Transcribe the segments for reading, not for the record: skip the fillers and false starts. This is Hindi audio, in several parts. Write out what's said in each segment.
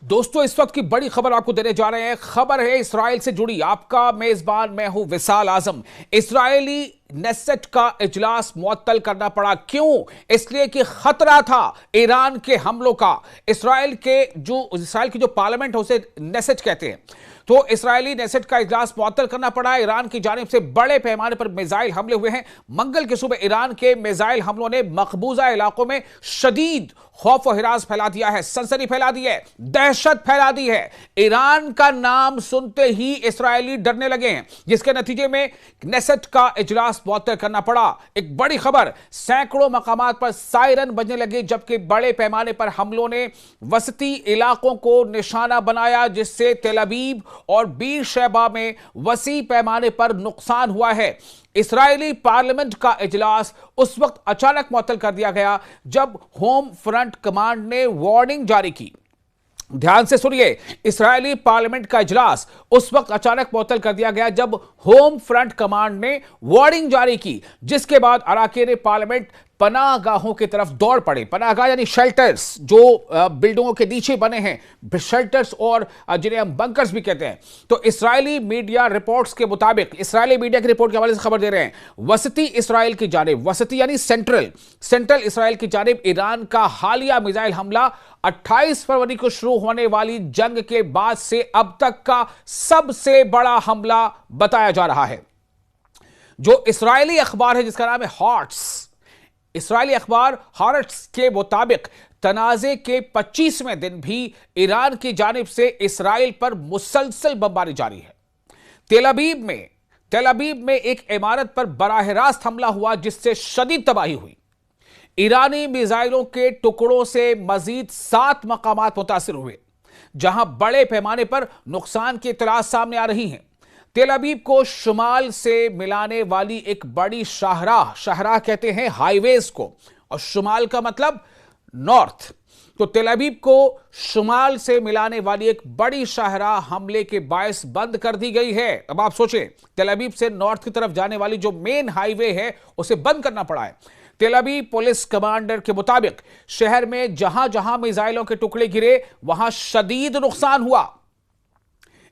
दोस्तों, इस वक्त की बड़ी खबर आपको देने जा रहे हैं। खबर है इस्राइल से जुड़ी। आपका मेजबान मैं हूं विशाल आजम। इस्राइली नेसेट का इजलास मुअत्तल करना पड़ा। क्यों? इसलिए कि खतरा था ईरान के हमलों का। इस्राइल की जो पार्लियामेंट है उसे नेसेट कहते हैं। तो इस्राइली नेसेट का इजलास मुअत्तल करना पड़ा। ईरान की जानिब से बड़े पैमाने पर मिसाइल हमले हुए हैं। मंगल की सुबह ईरान के मिसाइल हमलों ने मकबूजा इलाकों में शदीद खौफ और हिरास फैला दिया है, सनसनी फैला दी है, दहशत फैला दी है। ईरान का नाम सुनते ही इस्राएली डरने लगे हैं, जिसके नतीजे में नेसेट का इजलास मुअत्तल करना पड़ा। एक बड़ी खबर, सैकड़ों मकामात पर सायरन बजने लगे, जबकि बड़े पैमाने पर हमलों ने वसती इलाकों को निशाना बनाया, जिससे तेल अवीव और बीर शैबा में वसी पैमाने पर नुकसान हुआ है। इस्राएली पार्लियामेंट का इजलास उस वक्त अचानक मुअत्तल कर दिया गया जब होम फ्रंट कमांड ने वार्निंग जारी की। ध्यान से सुनिए, इस्राएली पार्लियामेंट का इजलास उस वक्त अचानक मुअत्तल कर दिया गया जब होम फ्रंट कमांड ने वार्निंग जारी की, जिसके बाद अराकीन पार्लियामेंट पनाहगाहों की तरफ दौड़ पड़े। पनाहगाह यानी शेल्टर्स, जो बिल्डिंगों के नीचे बने हैं, शेल्टर्स, और जिन्हें हम बंकर्स भी कहते हैं। तो इस्राएली मीडिया रिपोर्ट्स के मुताबिक, इस्राएली मीडिया की रिपोर्ट के हवाले से खबर दे रहे हैं, वसती इसराइल की जानिब, वसती यानी सेंट्रल इसराइल की जानिब ईरान का हालिया मिसाइल हमला 28 फरवरी को शुरू होने वाली जंग के बाद से अब तक का सबसे बड़ा हमला बताया जा रहा है। जो इस्राएली अखबार है जिसका नाम है हॉट्स, इस्राएली अखबार हॉट्स के मुताबिक तनाजे के 25वें दिन भी ईरान की जानिब से इस्राइल पर मुसलसल बमबारी जारी है। तेल अवीव में एक इमारत पर बराह रास्त हमला हुआ, जिससे शदीद तबाही हुई। ईरानी मिसाइलों के टुकड़ों से मजीद 7 मकामात मुतासिर हुए, जहां बड़े पैमाने पर नुकसान की इत्तलात सामने आ रही हैं। तेल अवीव को शुमाल से मिलाने वाली एक बड़ी शाहराह कहते हैं हाईवेज को, और शुमाल का मतलब नॉर्थ। तो तेल अवीव को शुमाल से मिलाने वाली एक बड़ी शाहराह हमले के बायस बंद कर दी गई है। अब आप सोचें, तेल अवीव से नॉर्थ की तरफ जाने वाली जो मेन हाईवे है उसे बंद करना पड़ा है। तेल अवीव पुलिस कमांडर के मुताबिक शहर में जहां जहां मिसाइलों के टुकड़े गिरे वहां शदीद नुकसान हुआ।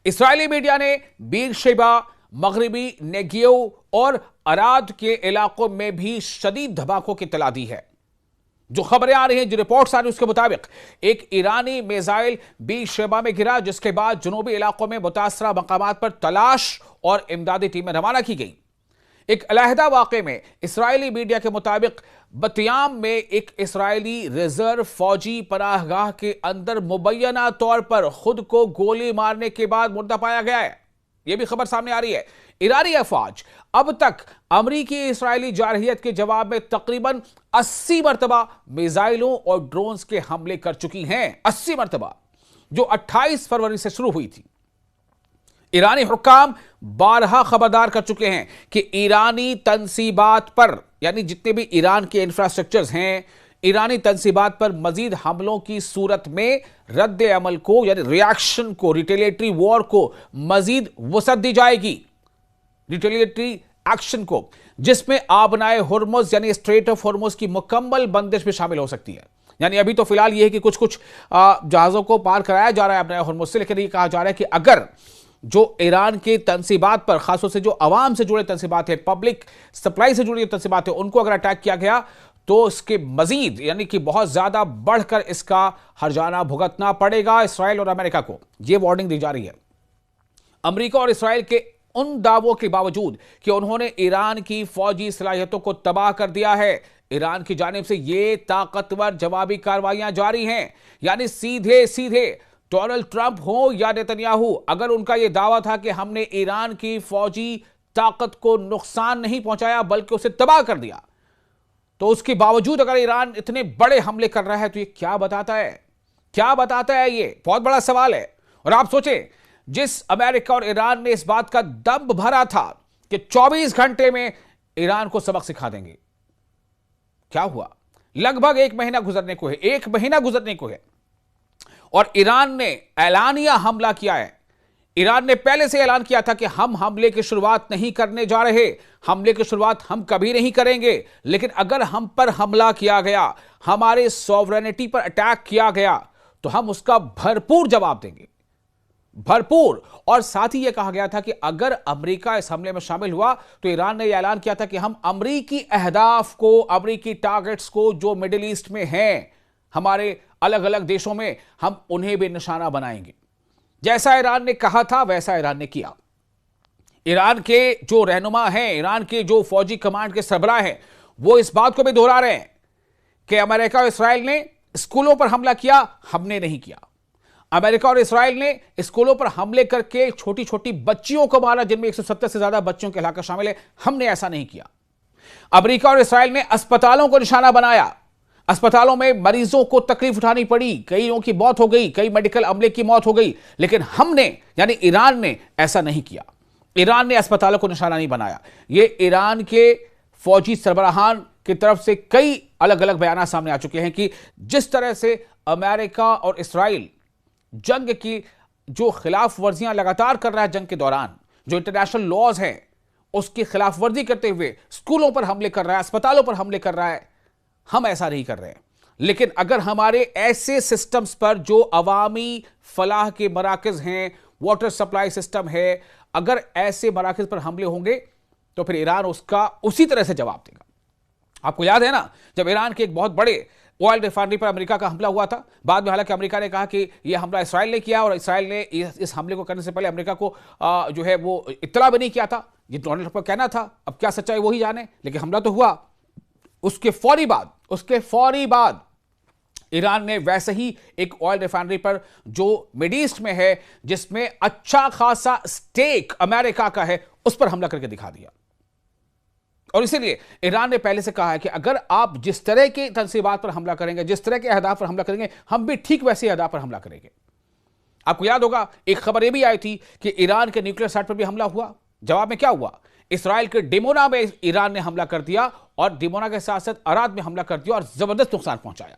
इस्राएली मीडिया ने बीर शेबा, मगरिबी नेगियो और अराद के इलाकों में भी शदीद धमाकों की इत्तला दी है। जो खबरें आ रही हैं, जो रिपोर्ट्स आ रही हैं, उसके मुताबिक एक ईरानी मिसाइल बीर शेबा में गिरा, जिसके बाद जुनूबी इलाकों में मुतासरा मकामात पर तलाश और इमदादी टीमें रवाना की गई। एक अलहदा वाक़े में इस्राएली मीडिया के मुताबिक बतियाम में एक इस्राएली रिजर्व फौजी पनाहगाह के अंदर मुबैना तौर पर खुद को गोली मारने के बाद मुर्दा पाया गया है। यह भी खबर सामने आ रही है। ईरानी अफवाज अब तक अमरीकी इस्राएली जारहियत के जवाब में तकरीबन 80 मरतबा मिसाइलों और ड्रोन्स के हमले कर चुकी हैं। 80 मरतबा, जो 28 फरवरी से शुरू हुई थी। ईरानी हुक्काम बारहा खबरदार कर चुके हैं कि ईरानी तंसीबात पर, यानी जितने भी ईरान के इंफ्रास्ट्रक्चर्स हैं, ईरानी तंसीबात पर मजीद हमलों की सूरत में रद्द अमल को, यानी रिएक्शन को, रिटेलिएटरी वॉर को मजीद वसअत दी जाएगी। रिटेलिएटरी एक्शन को, जिसमें आबनाए हुर्मुज यानी स्ट्रेट ऑफ हुर्मुज की मुकम्मल बंदिश भी शामिल हो सकती है। यानी अभी तो फिलहाल यह है कि कुछ कुछ जहाजों को पार कराया जा रहा है आबनाए हुर्मुज से, लेकिन यह कहा जा रहा है कि अगर जो ईरान के तंसीबात पर, खासतौर से जो अवाम से जुड़े तंसीबात है, पब्लिक सप्लाई से जुड़ी तंसीबात है, उनको अगर अटैक किया गया तो इसके मजीद, यानी कि बहुत ज्यादा बढ़कर इसका हर्जाना भुगतना पड़ेगा इसराइल और अमेरिका को। यह वार्निंग दी जा रही है। अमेरिका और इसराइल के उन दावों के बावजूद कि उन्होंने ईरान की फौजी सलाहियतों को तबाह कर दिया है, ईरान की जानिब से ये ताकतवर जवाबी कार्रवाइयां जारी हैं। यानी सीधे सीधे डोनाल्ड ट्रंप हो या नेतन्याहू, अगर उनका यह दावा था कि हमने ईरान की फौजी ताकत को नुकसान नहीं पहुंचाया बल्कि उसे तबाह कर दिया, तो उसके बावजूद अगर ईरान इतने बड़े हमले कर रहा है तो यह क्या बताता है? क्या बताता है? यह बहुत बड़ा सवाल है। और आप सोचें, जिस अमेरिका और ईरान ने इस बात का दम भरा था कि 24 घंटे में ईरान को सबक सिखा देंगे, क्या हुआ? लगभग 1 महीना गुजरने को है, 1 महीना गुजरने को है, और ईरान ने ऐलानिया हमला किया है। ईरान ने पहले से ऐलान किया था कि हम हमले की शुरुआत नहीं करने जा रहे, हमले की शुरुआत हम कभी नहीं करेंगे, लेकिन अगर हम पर हमला किया गया, हमारे सॉवरेनिटी पर अटैक किया गया, तो हम उसका भरपूर जवाब देंगे, भरपूर। और साथ ही यह कहा गया था कि अगर अमेरिका इस हमले में शामिल हुआ तो ईरान ने यह ऐलान किया था कि हम अमेरिकी अहदाफ को, अमेरिकी टारगेट्स को जो मिडिल ईस्ट में हैं, हमारे अलग अलग देशों में, हम उन्हें भी निशाना बनाएंगे। जैसा ईरान ने कहा था वैसा ईरान ने किया। ईरान के जो रहनुमा हैं, ईरान के जो फौजी कमांड के सरबराह हैं, वो इस बात को भी दोहरा रहे हैं कि अमेरिका और इस्राएल ने स्कूलों पर हमला किया, हमने नहीं किया। अमेरिका और इस्राएल ने स्कूलों पर हमले करके छोटी छोटी बच्चियों को मारा, जिनमें 170 से ज्यादा बच्चों के इलाका शामिल है, हमने ऐसा नहीं किया। अमेरिका और इस्राएल ने अस्पतालों को निशाना बनाया, अस्पतालों में मरीजों को तकलीफ उठानी पड़ी, कईयों की मौत हो गई, कई मेडिकल अमले की मौत हो गई, लेकिन हमने यानी ईरान ने ऐसा नहीं किया। ईरान ने अस्पतालों को निशाना नहीं बनाया। यह ईरान के फौजी सरबराहान की तरफ से कई अलग अलग बयान सामने आ चुके हैं कि जिस तरह से अमेरिका और इस्राएल जंग की जो खिलाफ वर्जियां लगातार कर रहा है, जंग के दौरान जो इंटरनेशनल लॉज हैं उसकी खिलाफ वर्जी करते हुए स्कूलों पर हमले कर रहा है, अस्पतालों पर हमले कर रहा है, हम ऐसा नहीं कर रहे हैं। लेकिन अगर हमारे ऐसे सिस्टम्स पर जो अवामी फलाह के मराकज हैं, वाटर सप्लाई सिस्टम है, अगर ऐसे मराकज पर हमले होंगे तो फिर ईरान उसका उसी तरह से जवाब देगा। आपको याद है ना, जब ईरान के एक बहुत बड़े ऑयल रिफाइनरी पर अमेरिका का हमला हुआ था, बाद में हालांकि अमेरिका ने कहा कि यह हमला इसराइल ने किया और इसराइल ने इस हमले को करने से पहले अमेरिका को जो है वो इत्तला भी नहीं किया था। ये डोनाल्ड ट्रंप का कहना था, अब क्या सच्चाई वही जाने, लेकिन हमला तो हुआ। उसके फौरी बाद ईरान ने वैसे ही एक ऑयल रिफाइनरी पर जो मिड ईस्ट में है, जिसमें अच्छा खासा स्टेक अमेरिका का है, उस पर हमला करके दिखा दिया। और इसीलिए ईरान ने पहले से कहा है कि अगर आप जिस तरह के तनसीबात पर हमला करेंगे, जिस तरह के अहदाफ पर हमला करेंगे, हम भी ठीक वैसे अहदाफ पर हमला करेंगे। आपको याद होगा एक खबर यह भी आई थी कि ईरान के न्यूक्लियर साइट पर भी हमला हुआ। जवाब में क्या हुआ? इसराइल के डिमोना में ईरान ने हमला कर दिया और डिमोना के साथ साथ अराद में हमला कर दिया और जबरदस्त नुकसान पहुंचाया।